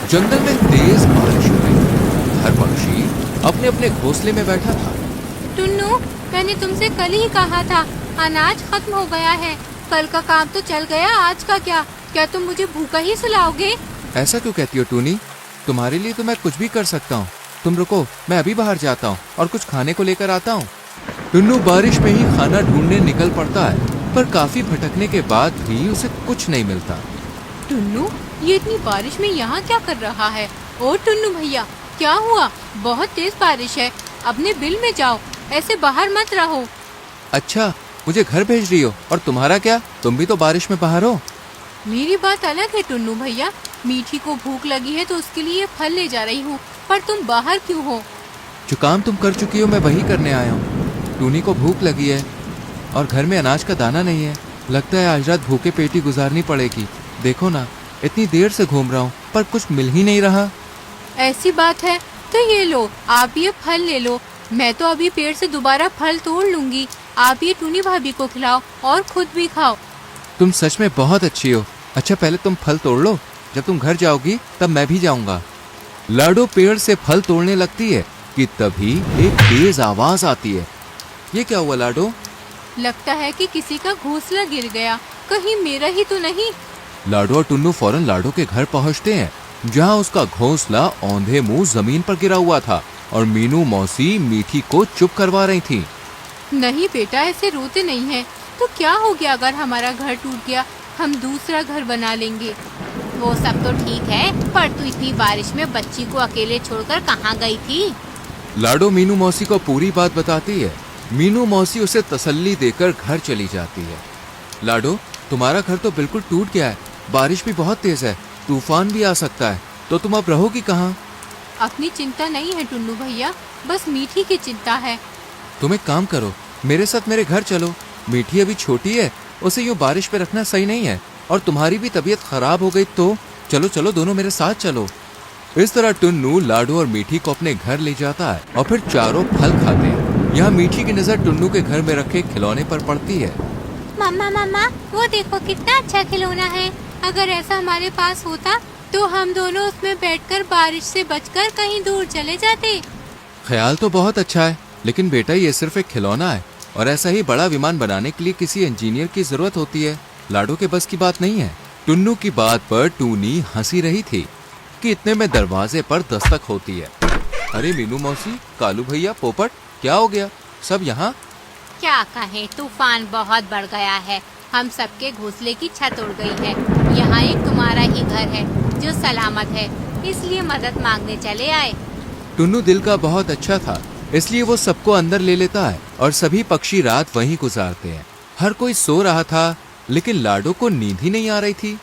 जंगल में तेज बारिश हो रही थी। हर पक्षी अपने अपने घोंसले में बैठा था। टुन्नू, मैंने तुमसे कल ही कहा था अनाज खत्म हो गया है। कल का काम तो चल गया, आज का क्या? क्या तुम मुझे भूखा ही सुलाओगे? ऐसा क्यों कहती हो टूनी? तुम्हारे लिए तो मैं कुछ भी कर सकता हूँ। तुम रुको, मैं अभी बाहर जाता हूँ और कुछ खाने को लेकर आता हूँ। टुन्नू बारिश में ही खाना ढूंढने निकल पड़ता है, पर काफी भटकने के बाद भी उसे कुछ नहीं मिलता। टुन्नू, ये इतनी बारिश में यहाँ क्या कर रहा है? ओ टुन्नू भैया, क्या हुआ? बहुत तेज बारिश है, अपने बिल में जाओ, ऐसे बाहर मत रहो। अच्छा, मुझे घर भेज रही हो, और तुम्हारा क्या? तुम भी तो बारिश में बाहर हो। मेरी बात अलग है टुन्नू भैया। मीठी को भूख लगी है तो उसके लिए फल ले जा रही हूँ, पर तुम बाहर क्यों हो? जो काम तुम कर चुकी हो मैं वही करने आया हूँ। टूनी को भूख लगी है और घर में अनाज का दाना नहीं है। लगता है आज रात भूखे पेट ही गुजारनी पड़ेगी। देखो ना, इतनी देर से घूम रहा हूँ पर कुछ मिल ही नहीं रहा। ऐसी बात है तो ये लो, आप ये फल ले लो। मैं तो अभी पेड़ से दोबारा फल तोड़ लूंगी। आप ये टूनी भाभी को खिलाओ और खुद भी खाओ। तुम सच में बहुत अच्छी हो। अच्छा, पहले तुम फल तोड़ लो, जब तुम घर जाओगी तब मैं भी जाऊंगा। लाडो पेड़ से फल तोड़ने लगती है कि तभी एक तेज आवाज आती है। ये क्या हुआ लाडो? लगता है कि किसी का घोंसला गिर गया, कहीं मेरा ही तो नहीं। लाडो और टुन्नू फौरन लाडो के घर पहुंचते हैं, जहां उसका घोंसला औंधे मुंह जमीन पर गिरा हुआ था और मीनू मौसी मीठी को चुप करवा रही थी। नहीं बेटा, ऐसे रोते नहीं है। तो क्या हो गया अगर हमारा घर टूट गया? हम दूसरा घर बना लेंगे। वो सब तो ठीक है, पर तू इतनी बारिश में बच्ची को अकेले छोड़कर कहाँ गई थी? लाडो मीनू मौसी को पूरी बात बताती है। मीनू मौसी उसे तसल्ली देकर घर चली जाती है। लाडो, तुम्हारा घर तो बिल्कुल टूट गया है, बारिश भी बहुत तेज है, तूफान भी आ सकता है, तो तुम अब रहोगी कहाँ? अपनी चिंता नहीं है टुन्नू भैया, बस मीठी की चिंता है। तुम एक काम करो, मेरे साथ मेरे घर चलो। मीठी अभी छोटी है, उसे यूँ बारिश पे रखना सही नहीं है, और तुम्हारी भी तबीयत खराब हो गई तो चलो चलो, दोनों मेरे साथ चलो। इस तरह टुन्नू लाडो और मीठी को अपने घर ले जाता है और फिर चारों फल खाते हैं। यहाँ मीठी की नजर टुन्नू के घर में रखे खिलौने पर पड़ती है। मम्मा मम्मा, वो देखो कितना अच्छा खिलौना है। अगर ऐसा हमारे पास होता तो हम दोनों उसमें बैठकर बारिश से बचकर कहीं दूर चले जाते। ख्याल तो बहुत अच्छा है, लेकिन बेटा ये सिर्फ एक खिलौना है, और ऐसा ही बड़ा विमान बनाने के लिए किसी इंजीनियर की जरूरत होती है। लाडो के बस की बात नहीं है। टुन्नू की बात पर टूनी हंसी रही थी कि इतने में दरवाजे पर दस्तक होती है। अरे मीनू मौसी, कालू भैया, पोपट, क्या हो गया? सब यहाँ? क्या कहें, तूफान बहुत बढ़ गया है। हम सबके घोंसले की छत उड़ गई है। यहाँ एक तुम्हारा ही घर है जो सलामत है, इसलिए मदद मांगने चले आए। टुन्नू दिल का बहुत अच्छा था, इसलिए वो सबको अंदर ले लेता है और सभी पक्षी रात वहीं गुजारते हैं। हर कोई सो रहा था, लेकिन लाडो को नींद ही नहीं आ रही थी।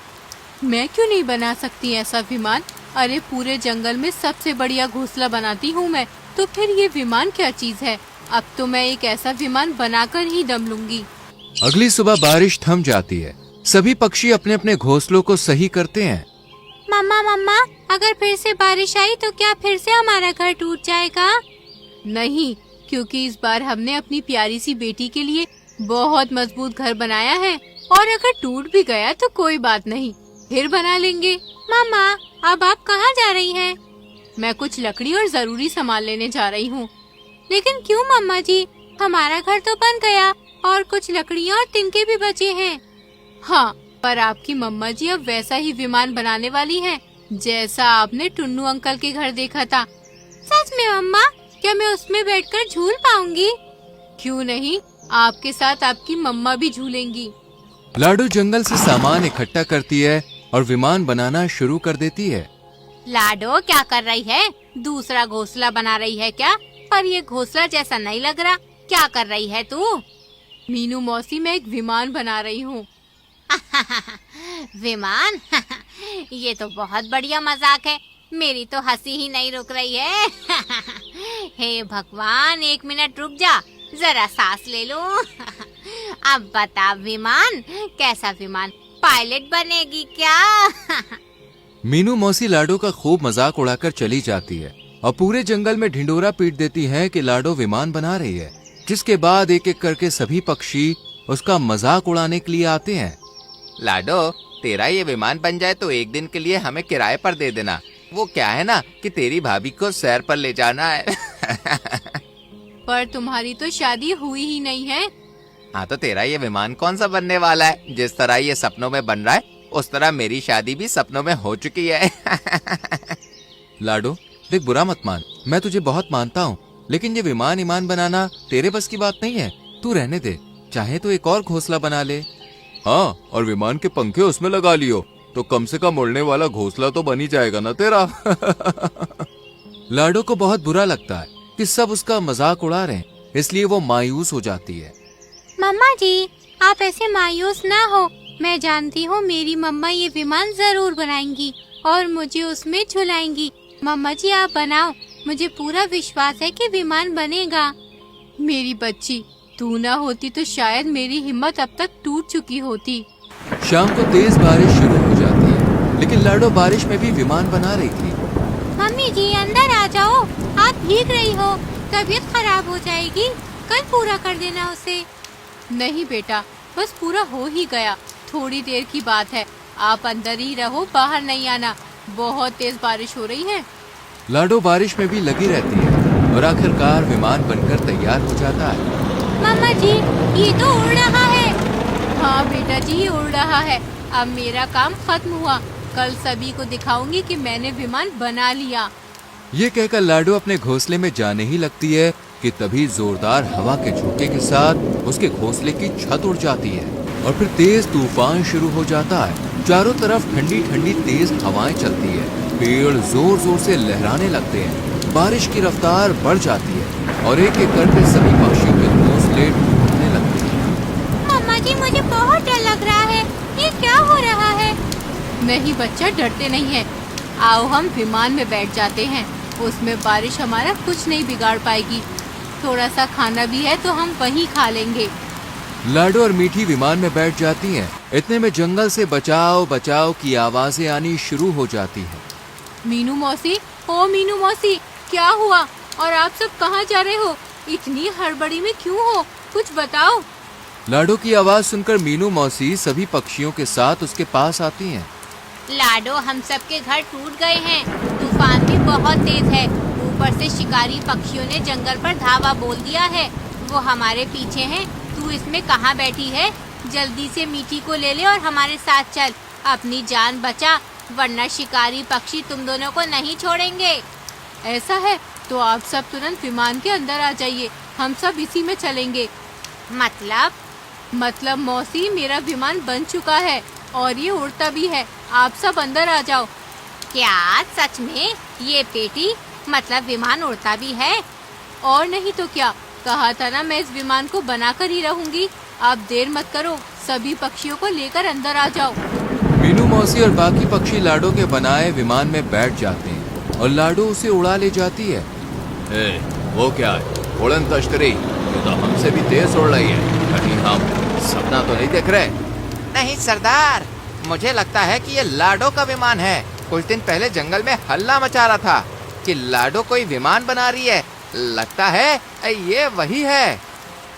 मैं क्यों नहीं बना सकती ऐसा विमान? अरे पूरे जंगल में सबसे बढ़िया घोंसला बनाती हूँ मैं, तो फिर ये विमान क्या चीज है? अब तो मैं एक ऐसा विमान बनाकर ही दम लूंगी। अगली सुबह बारिश थम जाती है। सभी पक्षी अपने अपने घोंसलों को सही करते हैं। मम्मा मम्मा, अगर फिर से बारिश आई तो क्या फिर से हमारा घर टूट जाएगा? नहीं, क्योंकि इस बार हमने अपनी प्यारी सी बेटी के लिए बहुत मजबूत घर बनाया है, और अगर टूट भी गया तो कोई बात नहीं, फिर बना लेंगे। मम्मा, अब आप कहाँ जा रही हैं? मैं कुछ लकड़ी और जरूरी सामान लेने जा रही हूँ। लेकिन क्यों मम्मा जी? हमारा घर तो बन गया और कुछ लकड़ियाँ और तिनके भी बचे हैं। हाँ, पर आपकी मम्मा जी अब वैसा ही विमान बनाने वाली हैं, जैसा आपने टुन्नू अंकल के घर देखा था। सच में मम्मा? क्या मैं उसमें बैठकर झूल पाऊंगी? क्यों नहीं, आपके साथ आपकी मम्मा भी झूलेंगी। लाडो जंगल से सामान इकट्ठा करती है और विमान बनाना शुरू कर देती है। लाडो, क्या कर रही है? दूसरा घोंसला बना रही है क्या? पर ये घोंसला जैसा नहीं लग रहा। क्या कर रही है तू? मीनू मौसी, मैं एक विमान बना रही हूँ। विमान? ये तो बहुत बढ़िया मजाक है। मेरी तो हंसी ही नहीं रुक रही है। हे भगवान, 1 मिनट रुक जा, जरा सांस ले लूं। अब बता विमान, कैसा विमान? पायलट बनेगी क्या? मीनू मौसी लाडो का खूब मजाक उड़ाकर चली जाती है और पूरे जंगल में ढिंडोरा पीट देती है कि लाडो विमान बना रही है, जिसके बाद एक एक करके सभी पक्षी उसका मजाक उड़ाने के लिए आते हैं। लाडो, तेरा ये विमान बन जाए तो एक दिन के लिए हमें किराए पर दे देना। वो क्या है ना कि तेरी भाभी को सैर पर ले जाना है। पर तुम्हारी तो शादी हुई ही नहीं है। हाँ तो तेरा ये विमान कौन सा बनने वाला है? जिस तरह ये सपनों में बन रहा है उस तरह मेरी शादी भी सपनों में हो चुकी है। लाडो देख, बुरा मत मान, मैं तुझे बहुत मानता हूँ, लेकिन ये विमान ईमान बनाना तेरे बस की बात नहीं है। तू रहने दे, चाहे तो एक और घोंसला बना ले। हाँ, और विमान के पंखे उसमें लगा लियो तो कम से कम उड़ने वाला घोंसला तो बन ही जाएगा ना तेरा। लाडो को बहुत बुरा लगता है कि सब उसका मजाक उड़ा रहे हैं, इसलिए वो मायूस हो जाती है। मम्मा जी, आप ऐसे मायूस ना हो। मैं जानती हूँ मेरी मम्मा ये विमान जरूर बनाएंगी और मुझे उसमें झुलाएंगी। मम्मा जी आप बनाओ, मुझे पूरा विश्वास है कि विमान बनेगा। मेरी बच्ची, तू ना होती तो शायद मेरी हिम्मत अब तक टूट चुकी होती। शाम को तेज बारिश शुरू हो जाती है, लेकिन लाडो बारिश में भी विमान बना रही थी। मम्मी जी अंदर आ जाओ, आप भीग रही हो, तबीयत खराब हो जाएगी, कल पूरा कर देना उसे। नहीं बेटा, बस पूरा हो ही गया, थोड़ी देर की बात है, आप अंदर ही रहो, बाहर नहीं आना, बहुत तेज बारिश हो रही है। लाडो बारिश में भी लगी रहती है और आखिरकार विमान बनकर तैयार हो जाता है। मम्मा जी ये तो उड़ रहा है। हाँ बेटा जी, ये उड़ रहा है। अब मेरा काम खत्म हुआ, कल सभी को दिखाऊंगी कि मैंने विमान बना लिया। ये कहकर लाडो अपने घोंसले में जाने ही लगती है कि तभी जोरदार हवा के झोंके के साथ उसके घोंसले की छत उड़ जाती है और फिर तेज तूफान शुरू हो जाता है। चारों तरफ ठंडी ठंडी तेज हवाएं चलती है, पेड़ जोर जोर से लहराने लगते हैं, बारिश की रफ्तार बढ़ जाती है और एक एक करके सभी पक्षियों के घोंसले टूटने लगते हैं। मम्मा जी मुझे बहुत डर लग रहा है, ये क्या हो रहा है? नहीं बच्चा, डरते नहीं है, आओ हम विमान में बैठ जाते हैं, उसमें बारिश हमारा कुछ नहीं बिगाड़ पाएगी। थोड़ा सा खाना भी है तो हम वहीं खा लेंगे। लाडो और मीठी विमान में बैठ जाती हैं। इतने में जंगल से बचाओ बचाओ की आवाजें आनी शुरू हो जाती है। मीनू मौसी, ओ मीनू मौसी, क्या हुआ और आप सब कहाँ जा रहे हो? इतनी हड़बड़ी में क्यों हो, कुछ बताओ। लाडो की आवाज सुनकर मीनू मौसी सभी पक्षियों के साथ उसके पास आती हैं। लाडो, हम सबके घर टूट गए हैं, तूफान भी बहुत तेज है, ऊपर से शिकारी पक्षियों ने जंगल पर धावा बोल दिया है, वो हमारे पीछे हैं। तू इसमें कहाँ बैठी है? जल्दी से मीठी को ले ले और हमारे साथ चल, अपनी जान बचा, वरना शिकारी पक्षी तुम दोनों को नहीं छोड़ेंगे। ऐसा है तो आप सब तुरंत विमान के अंदर आ जाइए, हम सब इसी में चलेंगे। मतलब मौसी, मेरा विमान बन चुका है और ये उड़ता भी है, आप सब अंदर आ जाओ। क्या सच में? ये पेटी मतलब विमान उड़ता भी है? और नहीं तो क्या, कहा था ना मैं इस विमान को बनाकर ही रहूंगी। आप देर मत करो, सभी पक्षियों को लेकर अंदर आ जाओ। मीनू मौसी और बाकी पक्षी लाडो के बनाए विमान में बैठ जाते हैं और लाडो उसे उड़ा ले जाती है। वो क्या है? उड़न तश्तरी, ये तो हमसे भी तेज उड़ रही है, कहीं हम सपना तो नहीं देख रहे? नहीं सरदार, मुझे लगता है कि ये लाडो का विमान है। कुछ दिन पहले जंगल में हल्ला मचा रहा था कि लाडो कोई विमान बना रही है, लगता है ये वही है।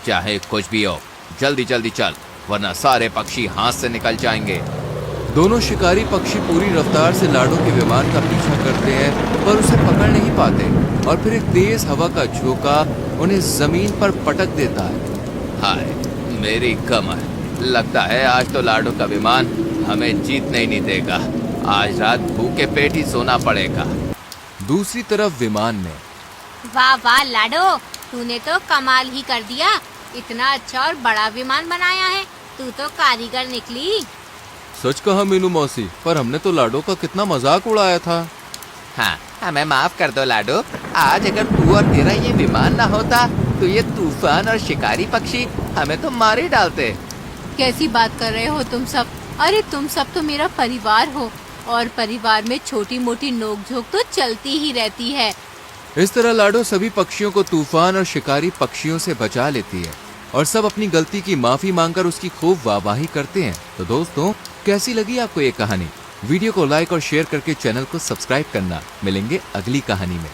चाहे कुछ भी हो, जल्दी जल्दी चल, वरना सारे पक्षी हाथ से निकल जाएंगे। दोनों शिकारी पक्षी पूरी रफ्तार से लाडो के विमान का पीछा करते हैं पर उसे पकड़ नहीं पाते और फिर एक तेज हवा का झोंका उन्हें जमीन पर पटक देता है। हाय मेरी कमर, लगता है आज तो लाडो का विमान हमें जीतने ही नहीं देगा, आज रात भूखे पेट ही सोना पड़ेगा। दूसरी तरफ विमान में, वाह वाह लाडो, तूने तो कमाल ही कर दिया, इतना अच्छा और बड़ा विमान बनाया है, तू तो कारीगर निकली। सच कहा मीनू मौसी, पर हमने तो लाडो का कितना मजाक उड़ाया था। हाँ, हमें माफ कर दो लाडो, आज अगर तू और तेरा ये विमान ना होता तो ये तूफान और शिकारी पक्षी हमें तो मार ही डालते। कैसी बात कर रहे हो तुम सब? अरे तुम सब तो मेरा परिवार हो और परिवार में छोटी मोटी नोकझोंक तो चलती ही रहती है। इस तरह लाडो सभी पक्षियों को तूफान और शिकारी पक्षियों से बचा लेती है और सब अपनी गलती की माफी मांगकर उसकी खूब वाहवाही करते हैं। तो दोस्तों, कैसी लगी आपको ये कहानी? वीडियो को लाइक और शेयर करके चैनल को सब्सक्राइब करना। मिलेंगे अगली कहानी में।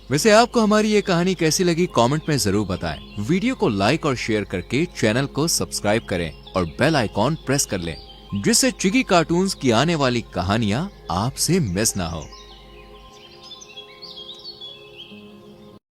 वैसे आपको हमारी ये कहानी कैसी लगी कमेंट में जरूर बताएं। वीडियो को लाइक और शेयर करके चैनल को सब्सक्राइब करें और बेल आइकॉन प्रेस कर लें, जिससे चिगी कार्टून्स की आने वाली कहानियां आपसे मिस ना हो।